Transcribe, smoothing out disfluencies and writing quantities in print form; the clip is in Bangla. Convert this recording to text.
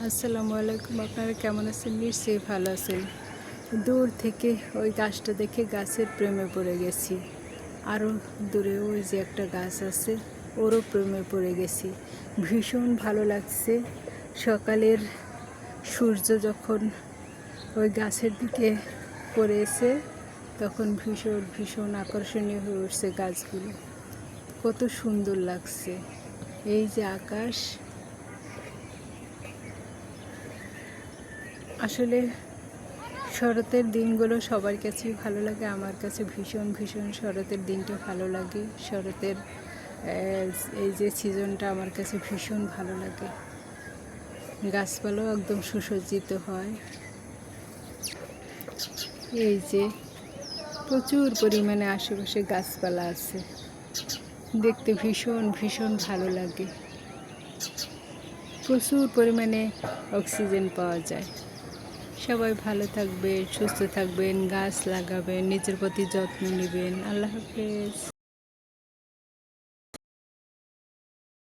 আসসালামু আলাইকুম। আপনারা কেমন আছেন? নিশ্চয়ই ভালো আছেন। দূর থেকে ওই গাছটা দেখে গাছের প্রেমে পড়ে গেছি। আরও দূরে ওই যে একটা গাছ আছে, ওরও প্রেমে পড়ে গেছি। ভীষণ ভালো লাগছে। সকালের সূর্য যখন ওই গাছের দিকে পড়েছে তখন ভীষণ ভীষণ আকর্ষণীয় হয়ে উঠছে গাছগুলো। কত সুন্দর লাগছে। এই যে আকাশ, আসলে শরতের দিনগুলো সবার কাছেই ভালো লাগে। আমার কাছে ভীষণ ভীষণ শরতের দিনটা ভালো লাগে। শরতের এই যে সিজনটা আমার কাছে ভীষণ ভালো লাগে। গাছপালাও একদম সুসজ্জিত হয়। এই যে প্রচুর পরিমাণে আশেপাশে গাছপালা আছে, দেখতে ভীষণ ভীষণ ভালো লাগে। প্রচুর পরিমাণে অক্সিজেন পাওয়া যায়। সবাই ভালো থাকবেন, সুস্থ থাকবেন, গাছ লাগাবেন, নিজের প্রতি যত্ন নেবেন। আল্লাহ হাফেজ।